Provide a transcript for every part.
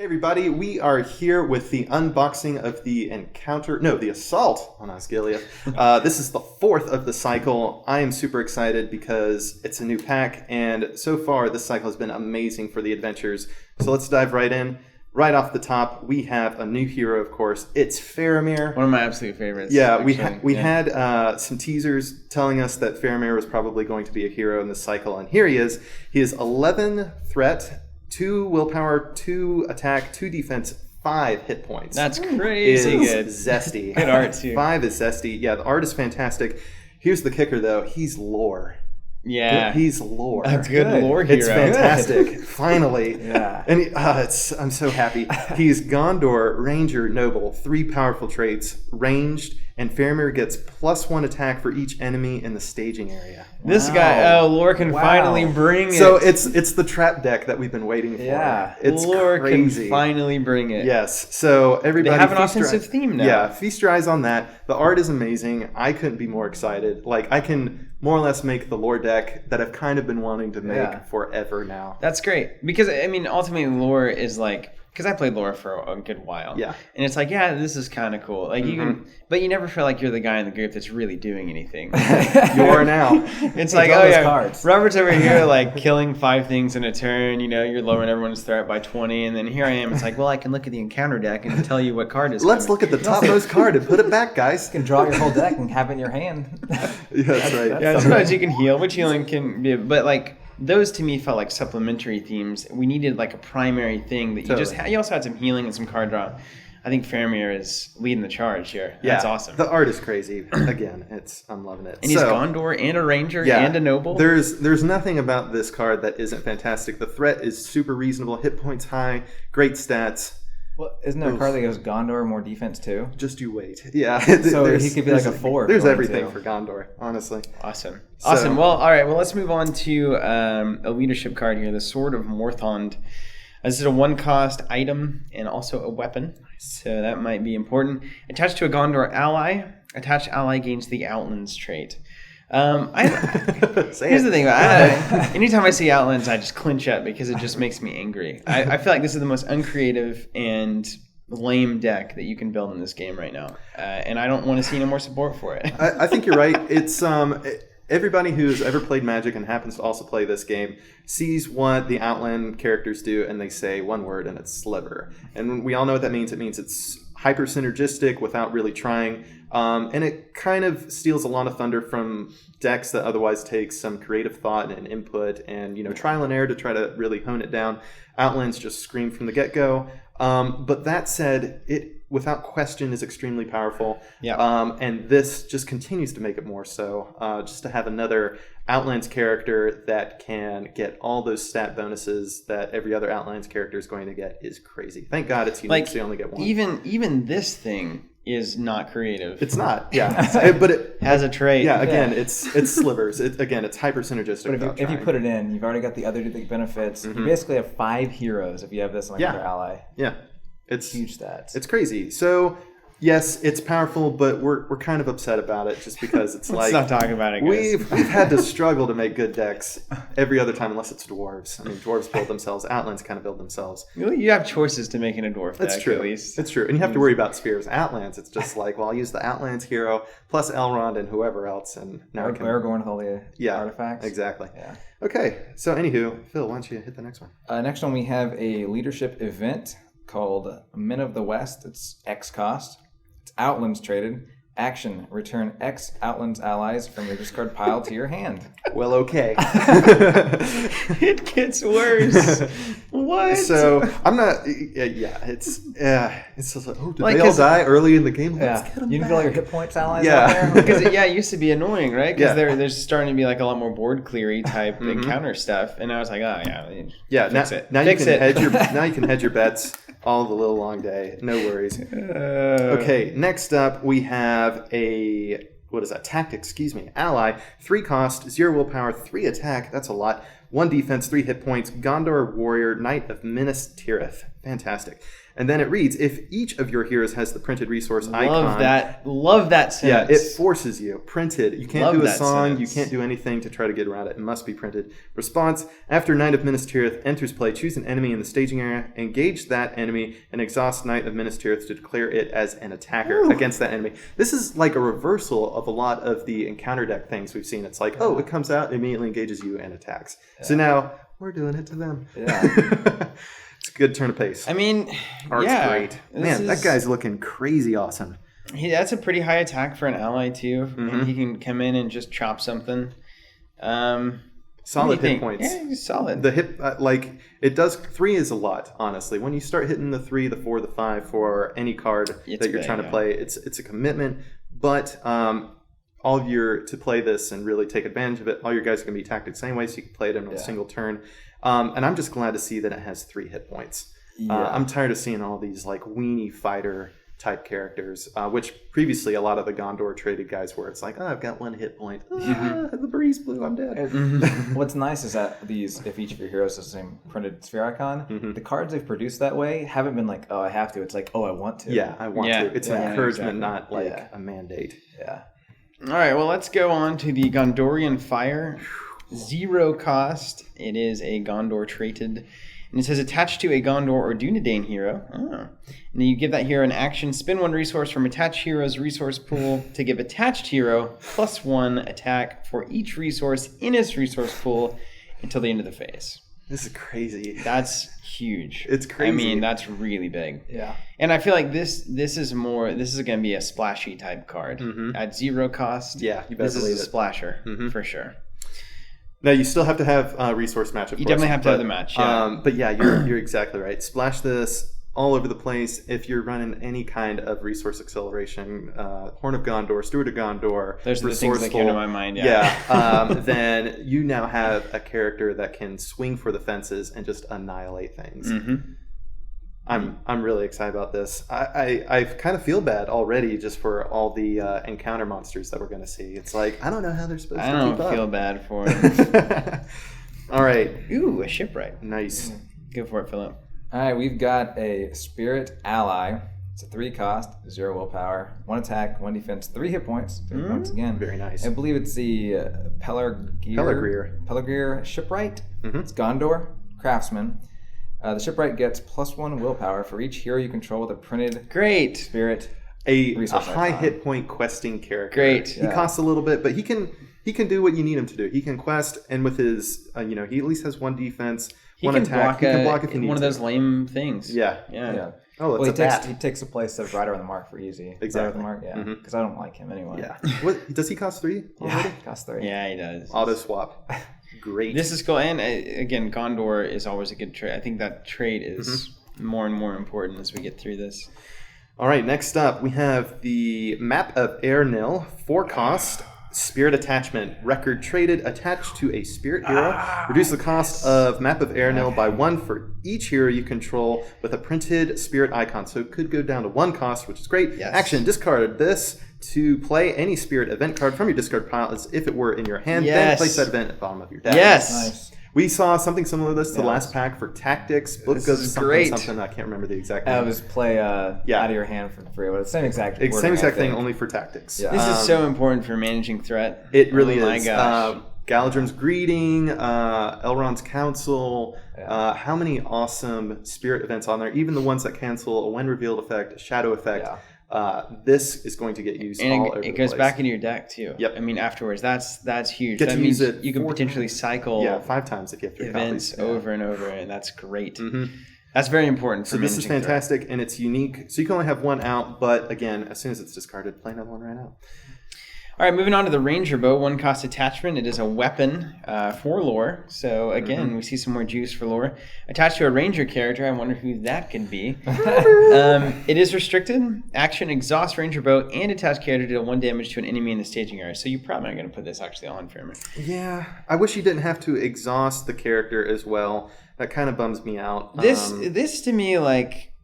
Hey everybody, we are here with the unboxing of the assault on Osgiliath. This is the fourth of the cycle. I am super excited because it's a new pack, and so far this cycle has been amazing for the adventures. So let's dive right in. Right off the top, we have a new hero, of course. It's Faramir. One of my absolute favorites. Yeah, we had some teasers telling us that Faramir was probably going to be a hero in this cycle, and here he is. He is 11 threat, 2 willpower, 2 attack, 2 defense, 5 hit points. That's crazy good. Zesty. Good art, too. 5 is zesty. Yeah, the art is fantastic. Here's the kicker, though. He's lore. Yeah. He's lore. A good lore hero. It's fantastic. Finally. Yeah. And I'm so happy. He's Gondor, Ranger, Noble, 3 powerful traits, ranged, and Faramir gets +1 attack for each enemy in the staging area. This guy, lore can finally bring it. So it's the trap deck that we've been waiting for. Yeah. It's lore crazy. can finally bring it. Yes. So everybody, they have an offensive theme now. Yeah, feast your eyes on that. The art is amazing. I couldn't be more excited. Like, I can more or less make the lore deck that I've kind of been wanting to make forever now. That's great. Because, I mean, ultimately lore is like... Because I played lore for a good while. Yeah. And it's like, yeah, this is kind of cool. Like, you can... But you never feel like you're the guy in the group that's really doing anything. You are now. It's like, oh, yeah, cards. Robert's over here, like, killing 5 things in a turn. You know, you're lowering everyone's threat by 20. And then here I am. It's like, well, I can look at the encounter deck and tell you what card is Let's look at the topmost card and put it back, guys. You can draw your whole deck and have it in your hand. Yeah, that's right. Yeah, sometimes you can heal, which healing can be... But, like... Those to me felt like supplementary themes. We needed like a primary thing that you just had. You also had some healing and some card draw. I think Faramir is leading the charge here. Yeah, that's awesome. The art is crazy. Again, I'm loving it. And he's Gondor and a Ranger and a Noble. There's nothing about this card that isn't fantastic. The threat is super reasonable. Hit points high. Great stats. Well, isn't there a card that goes Gondor more defense too? Just you wait. Yeah. So he could be like a 4. There's everything for Gondor, honestly. Awesome. Well, all right. Well, let's move on to a leadership card here. The Sword of Morthond. This is a 1-cost item and also a weapon. So that might be important. Attached to a Gondor ally. Attached ally gains the Outlands trait. Here's the thing. Anytime I see Outlands, I just clinch up because it just makes me angry. I feel like this is the most uncreative and lame deck that you can build in this game right now. And I don't want to see any more support for it. I think you're right. It's everybody who's ever played Magic and happens to also play this game sees what the Outland characters do, and they say one word, and it's sliver. And we all know what that means. It means it's hyper synergistic without really trying. And it kind of steals a lot of thunder from decks that otherwise take some creative thought and input and, trial and error to try to really hone it down. Outlands just scream from the get-go. But that said, it without question is extremely powerful. Yeah. And this just continues to make it more so. Just to have another Outlands character that can get all those stat bonuses that every other Outlands character is going to get is crazy. Thank God it's unique, so you only get one. Even this thing is not creative. It's not, yeah. But it has a trait. Yeah, again, it's slivers. It's hyper synergistic. But if you put it in, you've already got the other benefits. You basically have 5 heroes if you have this on another ally. Yeah. It's huge stats. It's crazy. So, yes, it's powerful, but we're kind of upset about it just because it's Let's like... stop talking about it, guys. We've had to struggle to make good decks every other time unless it's dwarves. I mean, dwarves build themselves. Outlands kind of build themselves. You have choices to make in a dwarf That's deck, true. at least. It's true. And you have to worry about spheres. Outlands, it's just like, well, I'll use the Outlands hero plus Elrond and whoever else. And now I can... Aragorn with all the artifacts. Exactly. Yeah. Okay. So, anywho, Phil, why don't you hit the next one? Next one, we have a leadership event called Men of the West. It's X cost. It's Outlands traded. Action: return X Outlands allies from your discard pile to your hand. Well, okay. It gets worse. What? So I'm not. Yeah, it's just like, did they all die early in the game? Let's get them you back. can get all your hit points allies out there. Because it used to be annoying, right? Because there's starting to be like a lot more board cleary type encounter stuff, and I was like, fix it. Now you can hedge your bets all the little long day. No worries. Okay, next up we have a tactic, ally, 3 cost, 0 willpower, 3 attack, that's a lot, 1 defense, 3 hit points, Gondor warrior, Knight of Minas Tirith, Fantastic. And then it reads, if each of your heroes has the printed resource icon... Love that sentence. Yeah, it forces you. Printed. You can't do a song. Sentence. You can't do anything to try to get around it. It must be printed. Response, after Knight of Minas Tirith enters play, choose an enemy in the staging area, engage that enemy, and exhaust Knight of Minas Tirith to declare it as an attacker against that enemy. This is like a reversal of a lot of the encounter deck things we've seen. It's like, it comes out, immediately engages you, and attacks. Yeah. So now, we're doing it to them. Yeah. It's a good turn of pace. I mean, Art's great. Man, that guy's looking crazy awesome. That's a pretty high attack for an ally, too. And he can come in and just chop something. Solid hit points. Yeah, he's solid. The hit, it does, 3 is a lot, honestly. When you start hitting the 3, the 4, the 5 for any card that you're trying to play, it's a commitment. But all of to play this and really take advantage of it, all your guys are going to be attacked the same way, so you can play it in a single turn. And I'm just glad to see that it has 3 hit points. Yeah. I'm tired of seeing all these like weenie fighter type characters, which previously a lot of the Gondor traded guys were. It's like, I've got 1 hit point. The breeze blew, I'm dead. What's nice is that if each of your heroes has the same printed sphere icon, the cards they've produced that way haven't been like, I have to. It's like, I want to. Yeah, I want to. It's an encouragement, not like a mandate. Yeah. All right, well, let's go on to the Gondorian Fire. 0 cost. It is a Gondor traded. And it says attached to a Gondor or Dunedain hero. And then you give that hero an action. Spin 1 resource from attached hero's resource pool to give attached hero +1 attack for each resource in his resource pool until the end of the phase. This is crazy. That's huge. It's crazy. I mean, that's really big. Yeah. And I feel like this is going to be a splashy type card. At 0 cost. Yeah, you better this is a splasher for sure. Now, you still have to have a resource match, of course. You definitely have to have the match, yeah. But yeah, you're exactly right. Splash this all over the place. If you're running any kind of resource acceleration, Horn of Gondor, Steward of Gondor, those are the things that came to my mind, then you now have a character that can swing for the fences and just annihilate things. I'm really excited about this. I kind of feel bad already just for all the encounter monsters that we're going to see. It's like, I don't know how they're supposed to keep up. I don't feel bad for it. All right. Ooh, a shipwright. Nice. Go for it, Philip. All right, we've got a Spirit Ally. It's a 3 cost, 0 willpower, 1 attack, 1 defense, 3 hit points. 3 points again. Very nice. I believe it's the Pelargir Shipwright. It's Gondor, Craftsman. The Shipwright gets +1 willpower for each hero you control with a printed Spirit a high hit point questing character. Great. He costs a little bit, but he can do what you need him to do. He can quest, and with his he at least has 1 defense, 1 attack. He can block if he needs one of those lame things. Yeah. Oh, it's he takes the place of Rider on the Mark for easy. Exactly. The Mark, because I don't like him anyway. Yeah. What does he cost 3? Yeah, cost 3. Yeah, he does. Auto swap. Great. This is cool, and again, Gondor is always a good trade. I think that trade is more and more important as we get through this. All right, next up we have the Map of Airnil, 4 cost. Spirit Attachment. Record traded attached to a spirit hero. Reduce the cost of Map of Airnil by 1 for each hero you control with a printed spirit icon. So it could go down to 1 cost, which is great. Yes. Action, discard this to play any spirit event card from your discard pile as if it were in your hand. Yes. Then place that event at the bottom of your deck. Yes. Nice. We saw something similar to this the last pack for Tactics. Book of something. I can't remember the exact name. It was play out of your hand for free. Well, same exact thing, only for Tactics. Yeah. This is so important for managing threat. It really is. My gosh. Galadrim's Greeting, Elrond's Council. How many awesome spirit events on there? Even the ones that cancel a when revealed effect, a shadow effect. Yeah. This is going to get used all over the place. It goes back into your deck too. Yep. I mean, afterwards, that's huge. That means that you can potentially cycle 5 times if you have 3 events copies. over and over, and that's great. That's very important. So this is fantastic, and it's unique. So you can only have 1 out, but again, as soon as it's discarded, play another 1 right out. All right, moving on to the Ranger Bow, 1 cost attachment. It is a weapon for lore. So again, we see some more juice for lore. Attached to a Ranger character, I wonder who that can be. It is restricted. Action, exhaust Ranger Bow and attached character deal 1 damage to an enemy in the staging area. So you're probably not going to put this actually on Fairman. Yeah, I wish you didn't have to exhaust the character as well. That kind of bums me out. This to me, like,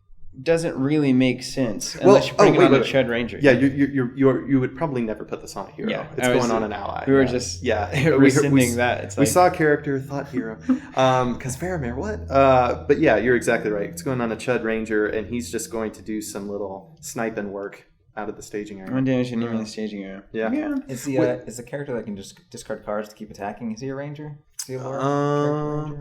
doesn't really make sense unless you bring it on a Chud Ranger. Yeah, you would probably never put this on a hero. Yeah, it's going on an ally. We were just rescinding that. It's we saw a character, thought hero. Because Faramir, what? But yeah, you're exactly right. It's going on a Chud Ranger, and he's just going to do some little sniping work out of the staging area. One damage and in the staging area. Yeah. Is the character that can just discard cards to keep attacking? Is he a ranger? Is he a lore?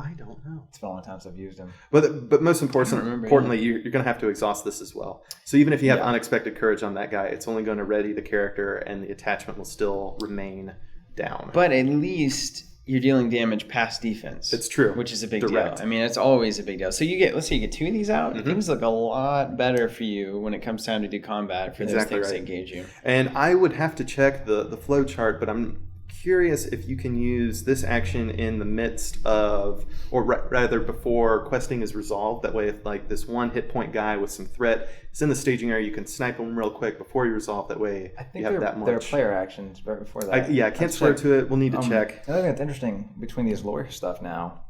I don't know. It's been a long time since I've used him. But most importantly, you're going to have to exhaust this as well. So even if you have unexpected courage on that guy, it's only going to ready the character, and the attachment will still remain down. But at least you're dealing damage past defense. It's true. Which is a big deal. I mean, it's always a big deal. So let's say you get 2 of these out, things look a lot better for you when it comes time to do combat for those things that engage you. And I would have to check the flow chart, but I'm curious if you can use this action in the midst of, or rather before questing is resolved. That way, if like this 1 hit point guy with some threat is in the staging area, you can snipe him real quick before you resolve. That way, I think you have that much. There are player actions right before that. I can't swear to it. We'll need to check. Another thing that's interesting between these lore stuff now,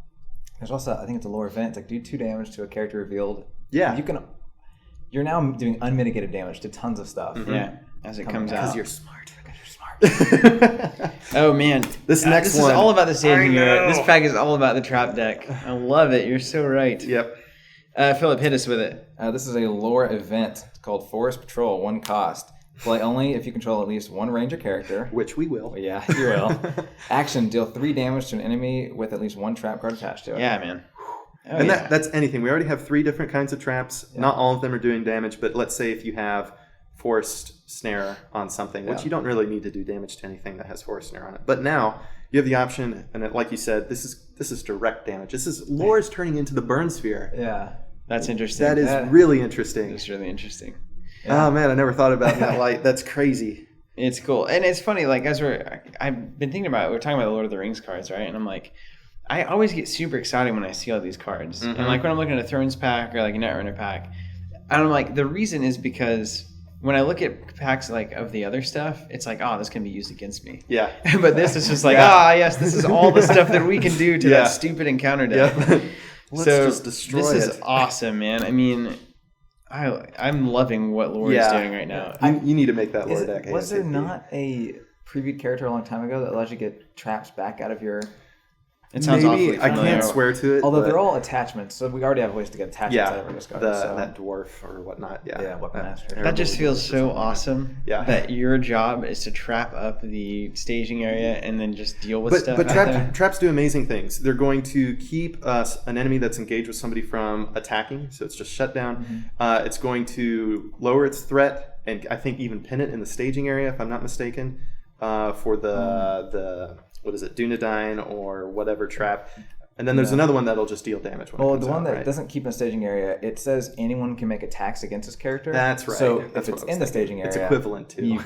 there's also, I think it's a lore event. It's like do 2 damage to a character revealed. Yeah. You're now doing unmitigated damage to tons of stuff. Yeah, as it comes out. Because you're smart. Oh man, this next one is all about the staging area. This pack is all about the trap deck. I love it. You're so right. Yep. Philip, hit us with it. This is a lore event. It's called Forest Patrol. 1 cost. Play only if you control at least 1 ranger character. Which we will. Yeah, you will. Action: deal 3 damage to an enemy with at least 1 trap card attached to it. Yeah, man. That's anything. We already have 3 different kinds of traps. Yeah. Not all of them are doing damage, but let's say if you have forced snare on something, which you don't really need to do damage to anything that has forced snare on it. But now you have the option, and like you said, this is direct damage. This is Lore's turning into the burn sphere. Yeah, that's interesting. That is really interesting. It's really interesting. Yeah. Oh man, I never thought about that light. That's crazy. It's cool, and it's funny. Like I've been thinking about it. We're talking about the Lord of the Rings cards, right? And I'm like, I always get super excited when I see all these cards, and like when I'm looking at a Thrones pack or like a Netrunner pack, and I'm like, the reason is because when I look at packs like of the other stuff, it's like, oh, this can be used against me. Yeah. But this is just like, yes, this is all the stuff that we can do to that stupid encounter deck. Yeah. Let's just destroy it. This is awesome, man. I mean, I'm loving what Lore is doing right now. You need to make that Lore deck. Was there not a previewed character a long time ago that allows you to get traps back out of your... It sounds awfully familiar. I can't swear to it. Although they're all attachments, so we already have ways to get attachments out of our discard. That dwarf or whatnot. Yeah, Weapon Master. That just feels so awesome. Yeah. That your job is to trap up the staging area and then just deal with stuff. But traps do amazing things. They're going to keep an enemy that's engaged with somebody from attacking, so it's just shut down. It's going to lower its threat and I think even pin it in the staging area, if I'm not mistaken, for the what is it, Dunedain or whatever trap. And then there's another one that'll just deal damage when it comes the one out, that doesn't keep in the staging area, it says anyone can make attacks against this character. That's right. So if it's in the staging area, it's equivalent to.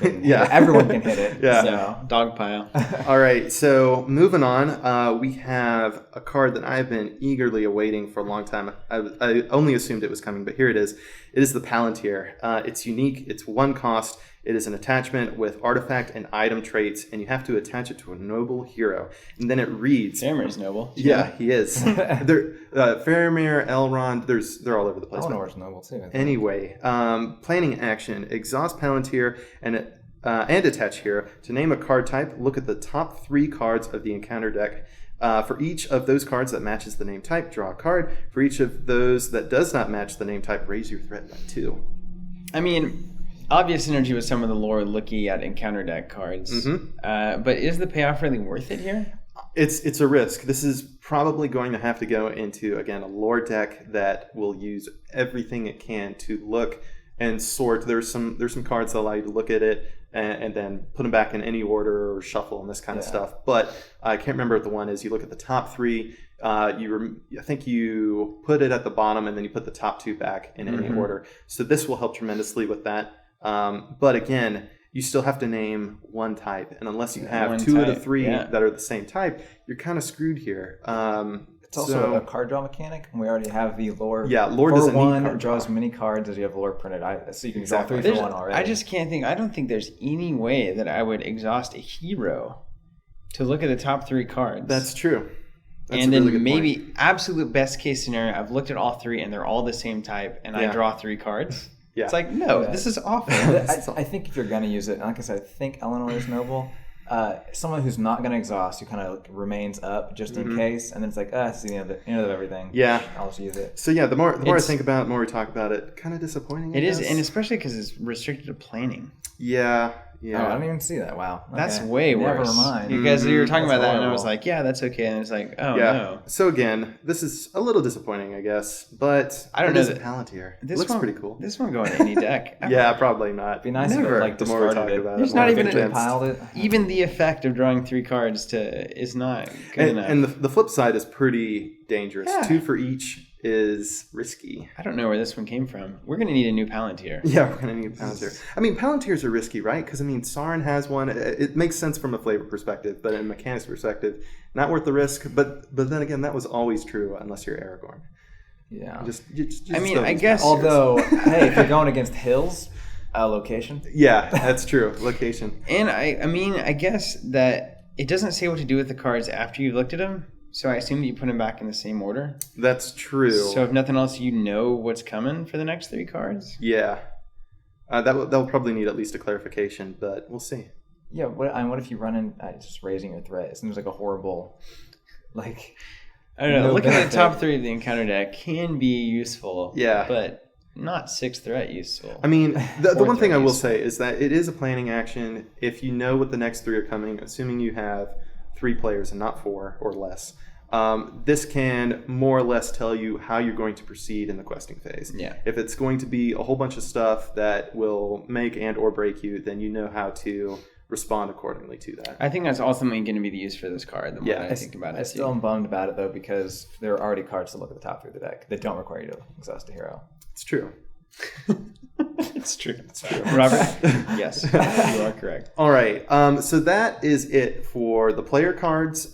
Everyone can hit it. Yeah. So, dog pile. All right. So moving on, we have a card that I've been eagerly awaiting for a long time. I only assumed it was coming, but here it is. It is the Palantir. It's unique. It's 1 cost. It is an attachment with artifact and item traits, and you have to attach it to a noble hero. And then it reads... Faramir's noble. Yeah, he is. Faramir, Elrond, they're all over the place. Eleanor's noble, too. Anyway, planning action. Exhaust Palantir and attach hero. To name a card type, look at the top 3 cards of the encounter deck. For each of those cards that matches the name type, draw a card. For each of those that does not match the name type, raise your threat by 2. I mean... Obvious synergy with some of the lore looking at encounter deck cards. But is the payoff really worth it here? It's a risk. This is probably going to have to go into, again, a lore deck that will use everything it can to look and sort. There's some cards that allow you to look at it and then put them back in any order or shuffle and this kind of stuff. But I can't remember what the one is. You look at the top 3. I think you put it at the bottom and then you put the top 2 back in any order. So this will help tremendously with that. But again, you still have to name 1 type, and unless you have 2 of the 3 that are the same type, you're kind of screwed here. It's also a card draw mechanic, and we already have the lore. Yeah, lore doesn't need card draws many cards as you have lore printed. So you can draw 3 for 1 already. I just can't think. I don't think there's any way that I would exhaust a hero to look at the top 3 cards. That's true. That's and a then really good maybe point. absolute best case scenario, I've looked at all three and they're all the same type, and I draw 3 cards. Yeah. It's like, no, this is awful. I think if you're going to use it, and like I said, I think Eleanor is noble. Someone who's not going to exhaust, who kind of remains up just in case, and then it's like, it's the end of everything. Yeah. I'll just use it. So yeah, the more I think about it, the more we talk about it, kind of disappointing. It is, and especially because it's restricted to planning. Yeah. Oh, I didn't even see that. Wow. Okay. That's way worse. Never mind. Because you were talking That's about that, and I horrible. was like, yeah, that's okay. And it's like, oh, Yeah. no. So again, this is a little disappointing, I guess, but I don't it know is a that- Palantir. It This looks one, pretty cool. This one going to any deck. Yeah, probably not. It'd be nice if Never. it like The more we discarded talk it. about There's it, not more even convinced. piled it. Even the effect of drawing 3 cards is not good enough. And the flip side is pretty dangerous. Yeah. 2 for each is risky. I don't know where this one came from. We're going to need a new Palantir. Yeah, we're going to need Palantir. I mean, Palantirs are risky, right? Because, I mean, Sauron has one. It makes sense from a flavor perspective, but in a mechanics perspective, not worth the risk. But then again, that was always true unless you're Aragorn. Yeah. Just I mean, throw I these guess- Palantirs. Although, hey, if you're going against hills, location. Yeah, that's true. Location. And I mean, I guess that it doesn't say what to do with the cards after you've looked at them. So I assume that you put them back in the same order. That's true. So if nothing else, you know what's coming for the next 3 cards. Yeah. That'll probably need at least a clarification, but we'll see. Yeah, what if you run in just raising your threat? It seems like a horrible, like... I don't know. No Looking at benefit. the top 3 of the encounter deck can be useful. Yeah. But not 6 threat useful. I mean, the Fourth one thing I will useful. say is that it is a planning action. If you know what the next 3 are coming, assuming you have 3 players and not 4 or less, this can more or less tell you how you're going to proceed in the questing phase. Yeah. If it's going to be a whole bunch of stuff that will make and or break you, then you know how to respond accordingly to that. I think that's ultimately going to be the use for this card. The more Yeah. I think about it. I still am bummed about it, though, because there are already cards to look at the top 3 of the deck that don't require you to exhaust a hero. It's true. It's true. It's true. Robert? Yes. You are correct. All right. So that is it for the player cards.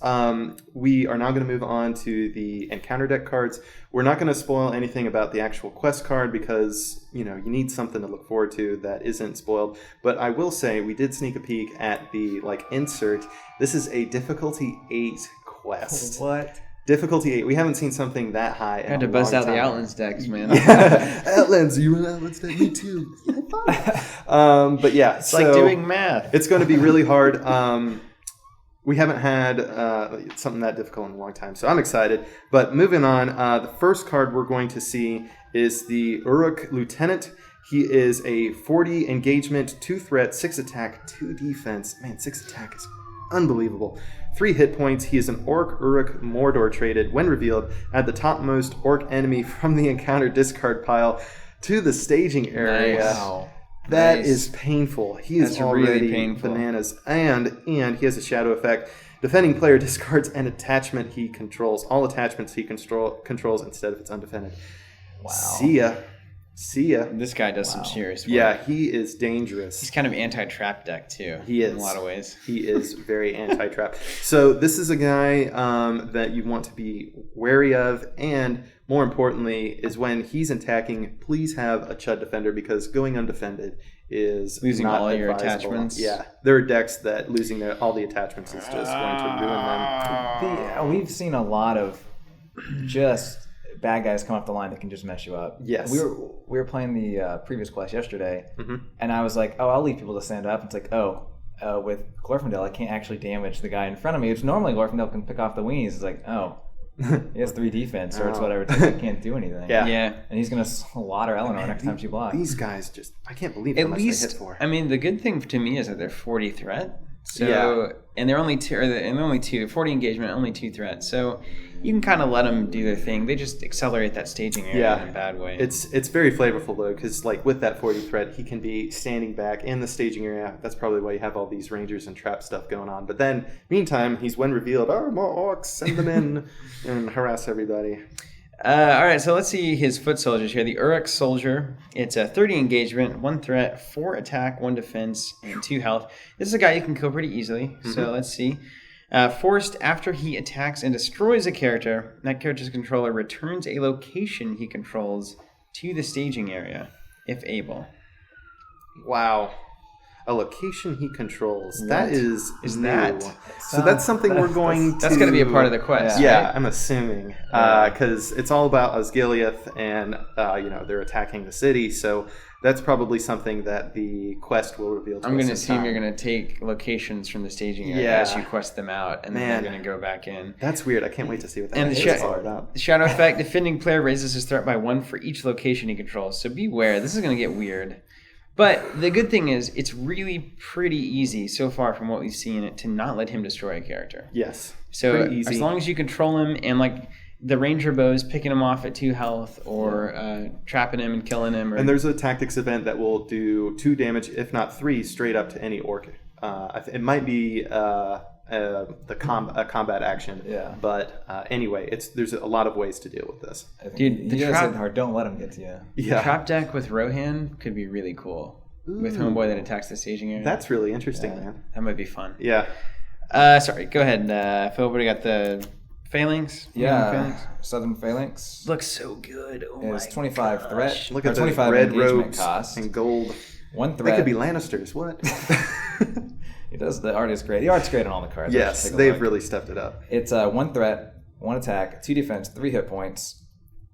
We are now going to move on to the encounter deck cards. We're not going to spoil anything about the actual quest card because, you need something to look forward to that isn't spoiled. But I will say we did sneak a peek at the insert. This is a difficulty 8 quest. What? Difficulty 8. We haven't seen something that high. I had to bust out the Outlands decks, man. Yeah. Outlands. You run Outlands deck. Me too. But yeah. It's like doing math. It's going to be really hard. We haven't had something that difficult in a long time, so I'm excited. But moving on, the first card we're going to see is the Uruk Lieutenant. He is a 40 engagement, 2 threat, 6 attack, 2 defense. Man, 6 attack is unbelievable. 3 hit points. He is an Orc Uruk Mordor traded. When revealed, add the topmost Orc enemy from the encounter discard pile to the staging area. Nice. Wow. That Nice. is painful. He is That's already really painful. bananas. And he has a shadow effect. Defending player discards an attachment he controls. All attachments he controls instead if it's undefended. Wow. See ya. This guy does some serious work. Yeah, he is dangerous. He's kind of anti-trap deck, too. He is. In a lot of ways. He is very anti-trap. So this is a guy that you want to be wary of, and more importantly, is when he's attacking, please have a Chud Defender because going undefended is Losing not all your advisable. attachments. Yeah, there are decks that losing all the attachments is just going to ruin them. We've seen a lot of just bad guys come off the line that can just mess you up. Yes. We were playing the previous quest yesterday, and I was like, oh, I'll leave people to stand up. It's like, with Glorfindel, I can't actually damage the guy in front of me. Which normally Glorfindel can pick off the weenies. It's like, oh, he has 3 defense, or it's whatever. It's like, I can't do anything. Yeah. Yeah. And he's going to slaughter Eleanor next time she blocks. These guys just, I can't believe how At much they hit least, for. I mean, the good thing to me is that they're 40 threat. So, Yeah. and they're only 40 engagement, only 2 threats. So you can kind of let them do their thing. They just accelerate that staging area in a bad way. It's very flavorful though, because with that 40 threat, he can be standing back in the staging area. That's probably why you have all these rangers and trap stuff going on. But then, meantime, he's when revealed, more orcs, send them in and harass everybody. All right, so let's see his foot soldiers here. The Uruk Soldier. It's a 30 engagement, 1 threat, 4 attack, 1 defense, and 2 health. This is a guy you can kill pretty easily. So let's see. Forced after he attacks and destroys a character, that character's controller returns a location he controls to the staging area, if able. Wow. a location he controls. That is new. That? So that's something we're going to... That's going to be a part of the quest, Yeah, right? I'm assuming. Because it's all about Osgiliath and, they're attacking the city. So that's probably something that the quest will reveal to us. I'm going to assume you're going to take locations from the staging area as you quest them out, and then they're going to go back in. That's weird. I can't wait to see what that and is all about. The shadow effect, defending player raises his threat by 1 for each location he controls. So beware. This is going to get weird. But the good thing is, it's really pretty easy so far from what we've seen to not let him destroy a character. Yes. So as long as you control him and like the ranger bows, picking him off at 2 health or trapping him and killing him. And there's a tactics event that will do 2 damage, if not 3, straight up to any orc. It might be a combat action. Yeah. But anyway, there's a lot of ways to deal with this. Dude, the trap hard. Don't let him get to you. The trap deck with Rohan could be really cool. Ooh. With Homeboy that attacks the staging area. That's really interesting, man. That might be fun. Yeah. Sorry, go ahead, Phil. What do you got? The Phalanx? Yeah. Southern Phalanx. Looks so good. Oh my It's 25 gosh. threat. Look at the 25 red engagement robes cost. and gold. 1 threat. They could be Lannisters. What? It does. The art is great. The art's great on all the cards. Yes, they've really stepped it up. It's 1 threat, 1 attack, 2 defense, 3 hit points,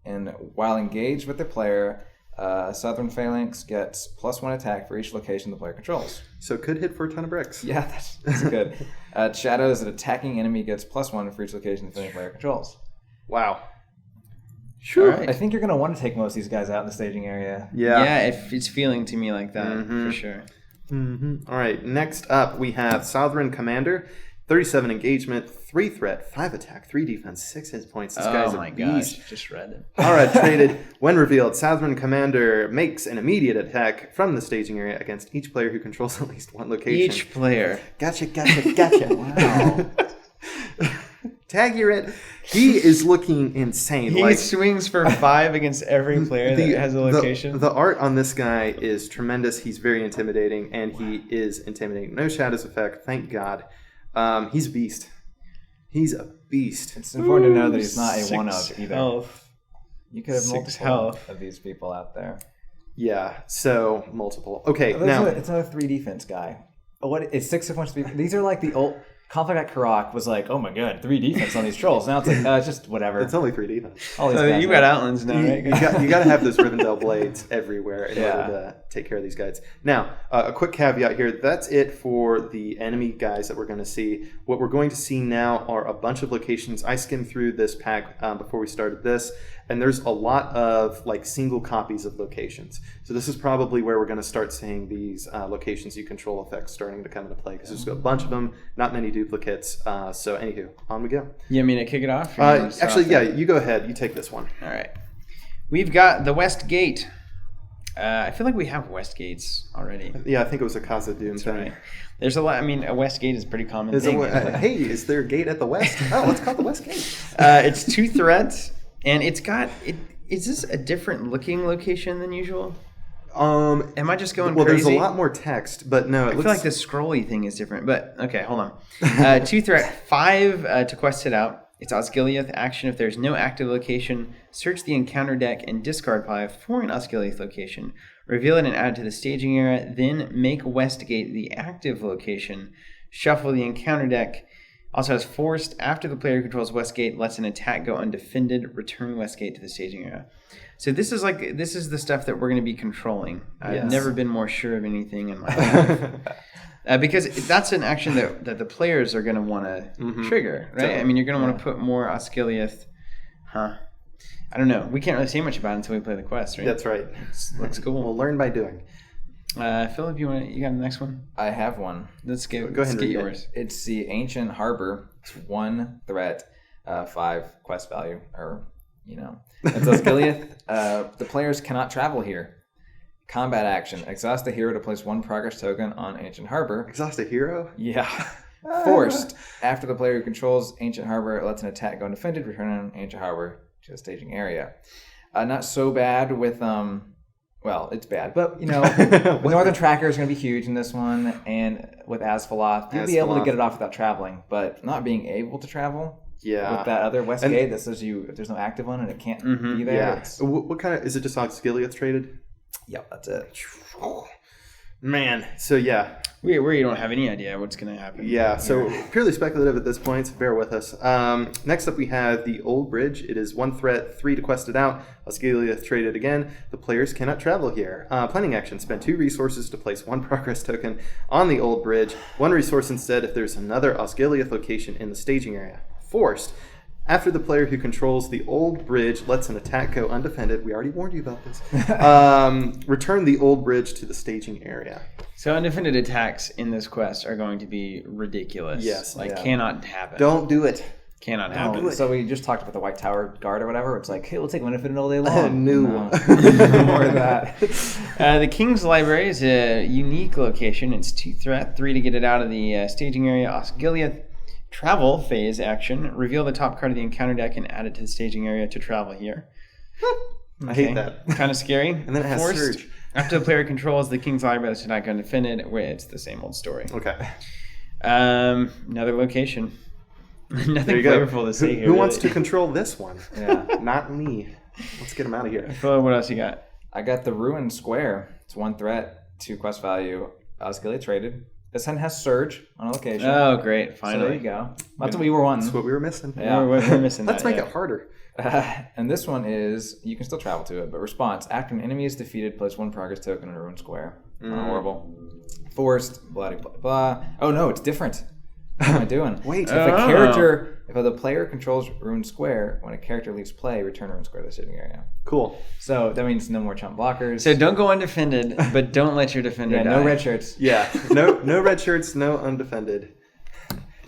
and while engaged with the player, Southern Phalanx gets +1 attack for each location the player controls. So it could hit for a ton of bricks. Yeah, that's good. Shadows, an attacking enemy gets +1 for each location the player controls. Wow. Sure. Right. I think you're going to want to take most of these guys out in the staging area. Yeah, if it's feeling to me like that, for sure. Mm-hmm. All right, next up we have Southern Commander, 37 engagement, 3 threat, 5 attack, 3 defense, 6 hit points. This guy's a beast. Gosh, just read it. All right, traded. When revealed, Southern Commander makes an immediate attack from the staging area against each player who controls at least 1 location. Each player. Gotcha. Wow. Tag, you're it. He is looking insane. He swings for 5 against every player that has a location. The art on this guy is tremendous. He's very intimidating, and he is intimidating. No shadows effect, thank God. He's a beast. He's a beast. It's important to know that he's not a 1-of either. Health. You could have multiple of these people out there. Yeah, so multiple. Okay, now it's another 3 defense guy. It's 6 of 1. These are like the old. Conflict at Karak was like, oh my god, 3 defense on these trolls. Now it's like, it's just whatever. It's only 3 defense. You got Outlands now, right? You got to have those Rivendell blades everywhere in order to take care of these guys. Now, a quick caveat here. That's it for the enemy guys that we're going to see. What we're going to see now are a bunch of locations. I skimmed through this pack before we started this, and there's a lot of like single copies of locations. So this is probably where we're going to start seeing these locations you control effects starting to come into play, because there's a bunch of them, not many duplicates. So anywho, on we go. You want me to kick it off? Actually, yeah, you go ahead. You take this one. All right. We've got the West Gate. I feel like we have West Gates already. Yeah, I think it was a Casa Doom thing. Right. There's a lot. I mean, a West Gate is a pretty common thing. Hey, is there a gate at the West? Oh, let's call it the West Gate. It's 2 threats, and it's got... Is this a different looking location than usual? Am I just going crazy? There's a lot more text, but no, I feel like the scrolly thing is different. But okay, hold on. 2 threat, 5 to quest it out. It's Osgiliath action. If there's no active location, search the encounter deck and discard 5 for an Osgiliath location. Reveal it and add it to the staging area. Then make Westgate the active location. Shuffle the encounter deck. Also has forced. After the player controls Westgate, lets an attack go undefended. Return Westgate to the staging area. So this is the stuff that we're going to be controlling. I've never been more sure of anything in my life. Because that's an action that the players are going to want to trigger, right? So, I mean, you're going to want to put more Osgiliath. I don't know. We can't really say much about it until we play the quest, right? That's right. Looks cool. We'll learn by doing. Philip, you got the next one? I have one. Let's go ahead and get yours. It's the Ancient Harbor. It's 1 threat, 5 quest value, or It's Osgiliath. The players cannot travel here. Combat action. Exhaust a hero to place 1 progress token on Ancient Harbor. Exhaust a hero? Yeah. Forced. After the player who controls Ancient Harbor lets an attack go undefended, return on Ancient Harbor to the staging area. Not so bad with well, it's bad, but Northern Tracker is going to be huge in this one, and with Asphaloth, you'll be able to get it off without traveling, but not being able to travel. Yeah. With that other Westgate that says if there's no active one and it can't be there. Yeah. What kind of is it? Just Osgiliath traded? Yep, that's it. Man, so yeah. We don't have any idea what's going to happen. Yeah, so purely speculative at this point, so bear with us. Next up we have the Old Bridge. It is 1 threat, 3 to quest it out. Osgiliath traded again. The players cannot travel here. Planning action, spend 2 resources to place 1 progress token on the Old Bridge. 1 resource instead if there's another Osgiliath location in the staging area. Forced. After the player who controls the Old Bridge lets an attack go undefended, we already warned you about this, return the Old Bridge to the staging area. So undefended attacks in this quest are going to be ridiculous. Yes. Cannot happen. Don't do it. Cannot happen. So we just talked about the White Tower Guard or whatever. It's like, hey, we'll take undefended all day long. No more of that. The King's Library is a unique location. It's 2 threat, 3 to get it out of the staging area. Osgiliath. Travel phase action. Reveal the top card of the encounter deck and add it to the staging area to travel here. I hate that. Kind of scary. And then it has Surge. After the player controls the King's Library, it's not going to defend it. It's the same old story. Okay. Another location. Nothing flavorful to say here. Who wants to control this one? Yeah. Not me. Let's get him out of here. Phil, what else you got? I got the Ruined Square. It's 1 threat, 2 quest value. Osgiliath traded. This one has Surge on a location. Oh, great. Finally. So there you go. That's what we were wanting. That's what we were missing. Yeah. We're missing Let's that. make it harder. And this one is, you can still travel to it, but response. After an enemy is defeated, place 1 progress token in a Ruined Square. Horrible. Forced, blah, blah, blah. Oh, no, it's different. What am I doing? Wait. If the player controls Ruined Square, when a character leaves play, return Ruined Square to the sitting area. Cool. So that means no more chump blockers. So don't go undefended, but don't let your defender die. No red shirts. Yeah. No red shirts, no undefended.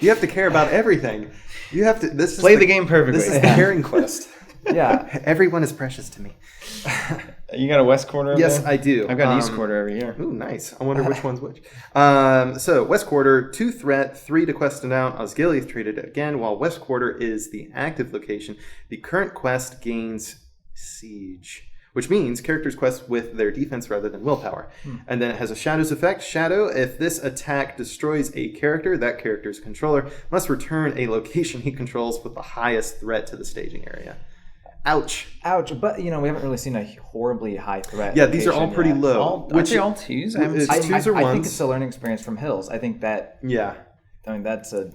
You have to care about everything. You have to play the game perfectly. This is the caring quest. Yeah. Everyone is precious to me. You got a west quarter over Yes, there? I do. I've got an east quarter over here. Ooh, nice. I wonder which one's which. So, west quarter, 2 threat, 3 to quest it out. Osgiliath traded it again, while west quarter is the active location. The current quest gains siege, which means characters quest with their defense rather than willpower. And then it has a Shadow's effect. Shadow, if this attack destroys a character, that character's controller must return a location he controls with the highest threat to the staging area. Ouch. But, we haven't really seen a horribly high threat. Yeah, these are all pretty low. Aren't they all 2s? It's 2s or 1s. I think it's a learning experience from Hills. I think that... Yeah. that's a...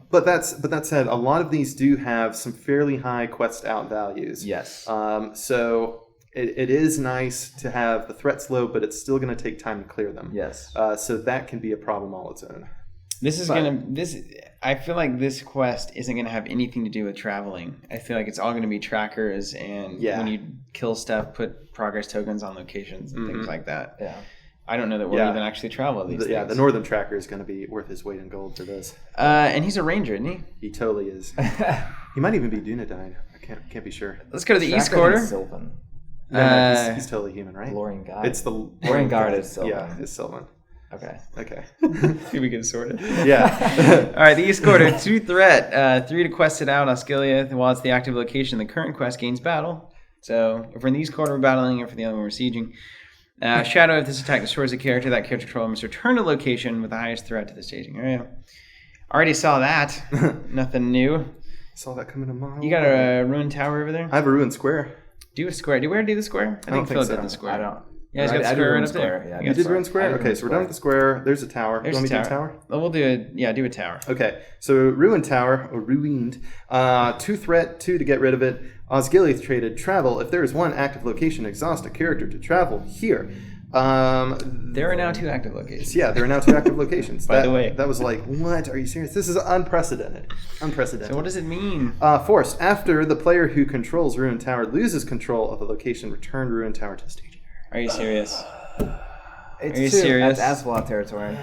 But that said, a lot of these do have some fairly high quest out values. Yes. So it is nice to have the threats low, but it's still going to take time to clear them. Yes. So that can be a problem all its own. I feel like this quest isn't gonna have anything to do with traveling. I feel like it's all gonna be trackers and when you kill stuff, put progress tokens on locations and things like that. Yeah. I don't know that we'll even actually travel these things. Yeah, the northern tracker is going to be worth his weight in gold for this. And he's a ranger, isn't he? He totally is. He might even be Dunedain. I can't be sure. Let's go to the east quarter. Sylvan. No, he's totally human, right? Lorian Guard. It's the Lorian Guard is Sylvan. Yeah, it's Sylvan. Okay. See, we can sort it. Yeah. All right, the east quarter, 2 threat, 3 to quest it out. Osgiliath, while it's the active location, the current quest gains battle. So if we're in the east quarter, we're battling. If for the other one, we're sieging. Shadow, if this attack destroys a character, that character controller must return a location with the highest threat to the staging area. Already saw that. Nothing new. Saw that coming a mile. You got a ruined tower over there? I have a ruined square. Do a square. Do we already do the square? I think Phil did the square. I don't. Yeah, he's got the square right up there. Yeah, you did ruined square? Okay, so we're done with the square. There's a tower. There's you want me a to do a tower? Well, we'll do a tower. Okay, so ruined tower, or ruined. 2 threat, 2 to get rid of it. Osgiliath traded travel. If there is 1 active location, exhaust a character to travel here. There are now 2 active locations. Yeah, there are now 2 active locations. By the way. That was like, what? Are you serious? This is unprecedented. So what does it mean? Forced. After the player who controls Ruined Tower loses control of the location, return Ruined Tower to the staging area. Are you serious? It's Are you serious? That's Asphalt territory.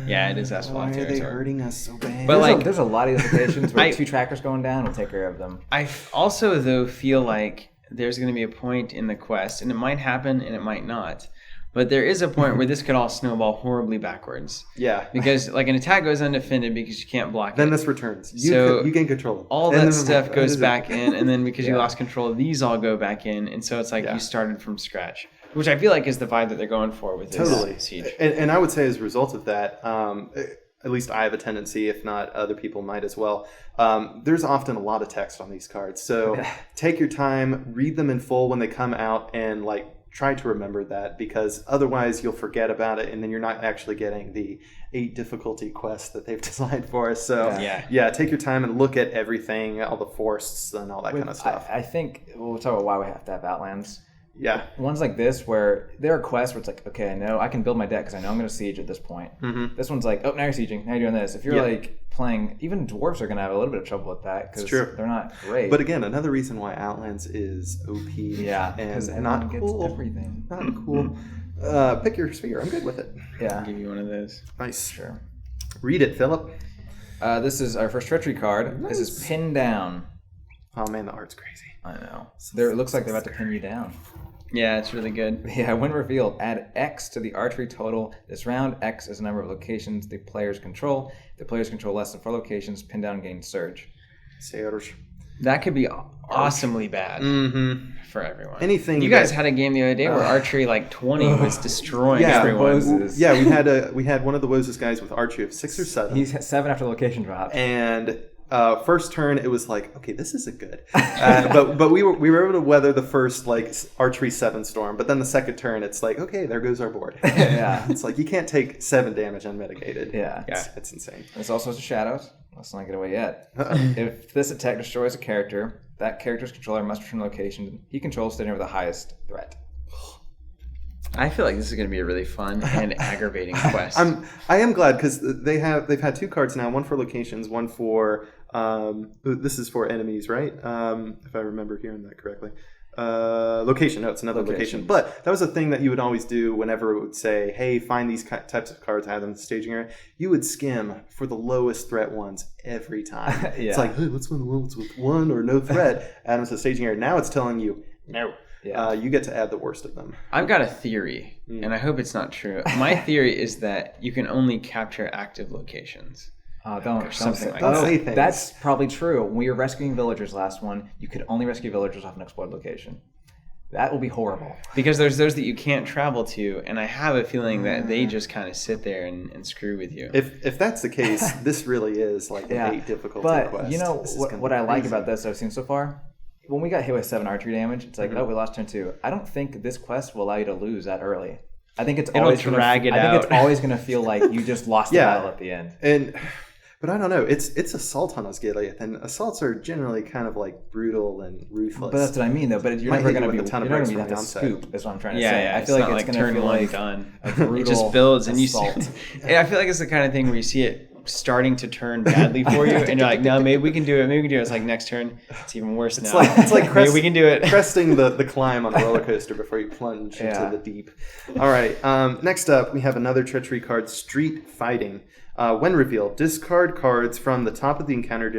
Yeah, it is Asphalt territory. Why are they hurting us so bad? But there's a lot of these locations where 2 trackers going down will take care of them. I also, though, feel like there's going to be a point in the quest, and it might happen and it might not. But there is a point where this could all snowball horribly backwards. Yeah. Because like an attack goes undefended because you can't block then it. this returns. So you gain control. All that stuff goes back in, and then because you lost control, these all go back in. And so it's like you started from scratch. Which I feel like is the vibe that they're going for with this siege. And I would say as a result of that, at least I have a tendency, if not other people might as well, there's often a lot of text on these cards. So take your time, read them in full when they come out, and like try to remember that, because otherwise you'll forget about it, and then you're not actually getting the 8 difficulty quests that they've designed for us. So take your time and look at everything, all the forests and all that kind of stuff. I think we'll talk about why we have to have Outlands. Yeah. Ones like this where there are quests where it's like, okay, I know I can build my deck because I know I'm going to siege at this point. Mm-hmm. This one's like, oh, now you're sieging. Now you're doing this. If you're like playing, even dwarves are going to have a little bit of trouble with that because they're not great. But again, another reason why Outlands is OP. Yeah, and not cool. Everything. Not cool. Pick your sphere. I'm good with it. Yeah. I'll give you one of those. Nice. Sure. Read it, Philip. This is our first treachery card. Nice. This is Pin Down. Oh man, the art's crazy. I know. It looks like they're about to pin you down. Yeah, it's really good. Yeah, when revealed, add X to the archery total. This round, X is the number of locations the players control. If the players control less than 4 locations, pin down gains surge. Surge. That could be awesomely bad for everyone. Anything. You guys had a game the other day where archery 20 was destroying everyone. Yeah, we had one of the Woses guys with archery of 6 or 7. He's 7 after location drop. And first turn, it was like, okay, this isn't good. But we were able to weather the first archery 7 storm. But then the second turn, it's like, okay, there goes our board. Yeah, it's like you can't take 7 damage unmitigated. Yeah, it's insane. There's all sorts of shadows. Let's not get away yet. If this attack destroys a character, that character's controller must return a location he controls standing over the highest threat. I feel like this is going to be a really fun and aggravating quest. I am glad because they've had 2 cards now, one for locations, one for this is for enemies, right? If I remember hearing that correctly. Location. No, it's another location. But that was a thing that you would always do whenever it would say, hey, find these types of cards, have them in the staging area. You would skim for the lowest threat ones every time. It's like, hey, what's one of the ones with 1 or no threat? Add them to the staging area. Now it's telling you, no. Yeah. You get to add the worst of them. I've got a theory, and I hope it's not true. My theory is that you can only capture active locations. Don't say things. That's probably true. When we were rescuing villagers last one, you could only rescue villagers off an explored location. That will be horrible. Because there's those that you can't travel to, and I have a feeling that they just kind of sit there and screw with you. If that's the case, this really is like an 8 difficulty quest. But you know what I like about this I've seen so far? When we got hit with 7 archery damage, it's like, oh, we lost turn 2. I don't think this quest will allow you to lose that early. I think it's always going to feel like you just lost the battle at the end. But I don't know. It's assault on Osgiliath, and assaults are generally kind of brutal and ruthless. But that's what I mean, though. But you're never going to be like a scoop. Is what I'm trying to say. Yeah, I feel like it's going to feel like done. A brutal it just builds, and assault. And I feel like it's the kind of thing where you see it starting to turn badly for you, and you're like, no, maybe we can do it. Maybe we can do it. It's like next turn, it's even worse now. It's like maybe we can do it. Cresting the climb on a roller coaster before you plunge into the deep. All right. Next up, we have another treachery card, Street Fighting. When revealed, discard cards from the top of the encounter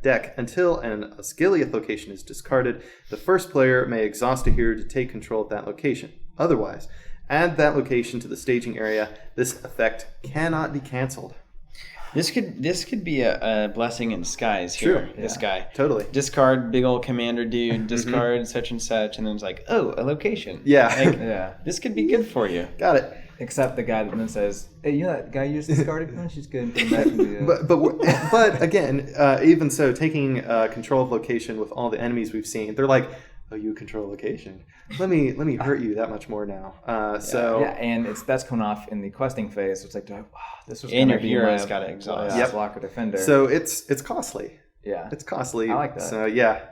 deck until an Osgiliath location is discarded. The first player may exhaust a hero to take control of that location. Otherwise, add that location to the staging area. This effect cannot be canceled. This could be a blessing in disguise here. True. This guy. Totally. Discard big old commander dude, discard such and such, and then it's like, oh, a location. Yeah. This could be good for you. Got it. Except the guy that then says, hey, you know that guy you just discarded? No, she's good. But again, even so, taking control of location with all the enemies we've seen, they're like, oh, you control location. Let me hurt you that much more now. And that's coming off in the questing phase. So it's like, this was and your be hero's got to exhaust. Blocker defender. So it's costly. Yeah, it's costly. I like that. So yeah,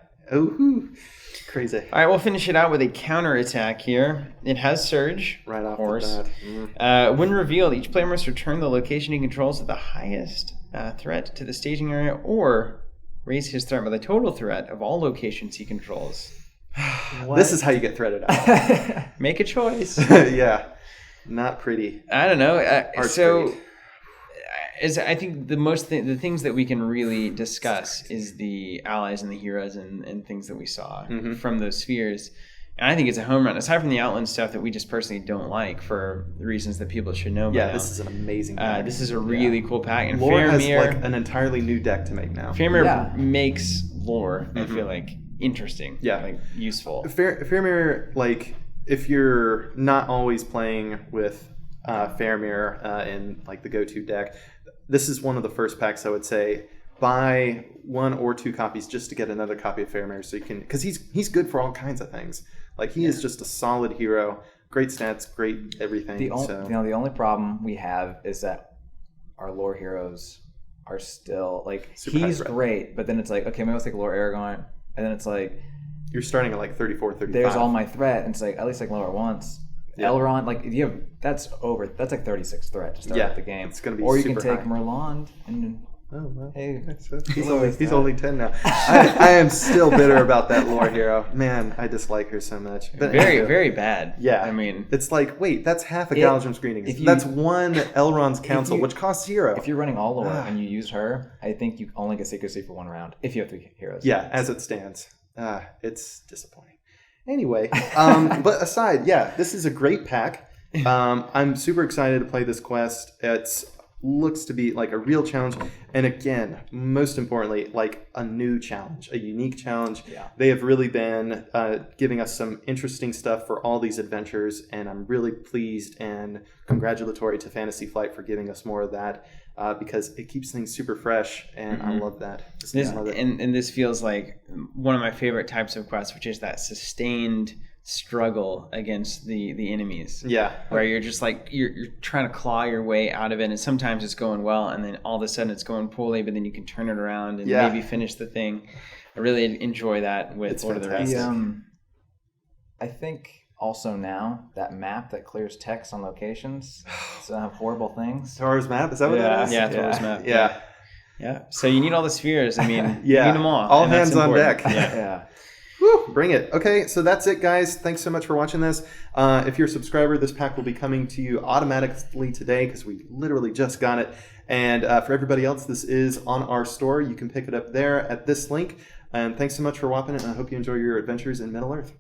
crazy. All right, we'll finish it out with a counter attack here. It has surge, right off of course. The bat. When revealed, each player must return the location he controls at the highest threat to the staging area, or raise his threat by the total threat of all locations he controls. This is how you get threaded out. Make a choice. Yeah, not pretty. I don't know. I think the things that we can really discuss is the allies and the heroes and things that we saw from those spheres. And I think it's a home run. Aside from the Outland stuff that we just personally don't like for the reasons that people should know. Yeah, this is an amazing pack. This is a really cool pack. And lore Faramir has an entirely new deck to make now. Faramir makes lore, I feel like, interesting. Yeah. Useful. Faramir, if you're not always playing with Faramir in the go-to deck, this is one of the first packs I would say, buy 1 or 2 copies just to get another copy of Faramir, so you can, because he's good for all kinds of things. Like he is just a solid hero, great stats, great everything. The only problem we have is that our lore heroes are still like Super high he's threat. great, but then it's like, okay, maybe I'll take Lore Aragorn, and then it's like You're starting at like 34, 35. there's all my threat, and it's like at least I can lower once. Yeah. Elrond, like you have that's like 36 threat to start Yeah, out the game. it's gonna be or you can super take high. Merlond and Oh, well. hey, He's only 10 now. I am still bitter about that lore hero. Man, I dislike her so much. But Very, very bad. yeah. I mean, it's like, wait, that's half a If- Galadrim's greetings. if you- That's one Elrond's council, you- which costs 0. if you're running all lore and you use her, I think you only get secrecy for 1 round if you have 3 heroes. Yeah, as it stands. It's disappointing. Anyway, but aside, yeah, this is a great pack. I'm super excited to play this quest. It's looks to be like a real challenge, and again, most importantly, like a new challenge, a unique challenge. Yeah. They have really been giving us some interesting stuff for all these adventures, and I'm really pleased and congratulatory to Fantasy Flight for giving us more of that, because it keeps things super fresh, and I love that. I love it. and this feels like one of my favorite types of quests, which is that sustained struggle against the enemies. Yeah. Where you're just like you're trying to claw your way out of it, and sometimes it's going well, and then all of a sudden it's going poorly, but then you can turn it around and Yeah. maybe finish the thing. I really enjoy that with It's Lord of the fantastic. Rings. I think also now that map that clears text on locations, so have horrible things. Taurus map, is that what that is? Yeah, Taurus map. Yeah. Yeah. So you need all the spheres. I mean, Yeah. you need them all. All and that's hands on important. deck. Yeah. Yeah. Woo, bring it. Okay, so that's it, guys. Thanks so much for watching this. If you're a subscriber, this pack will be coming to you automatically today because we literally just got it. And for everybody else, this is on our store. You can pick it up there at this link. And thanks so much for watching it, and I hope you enjoy your adventures in Middle-earth.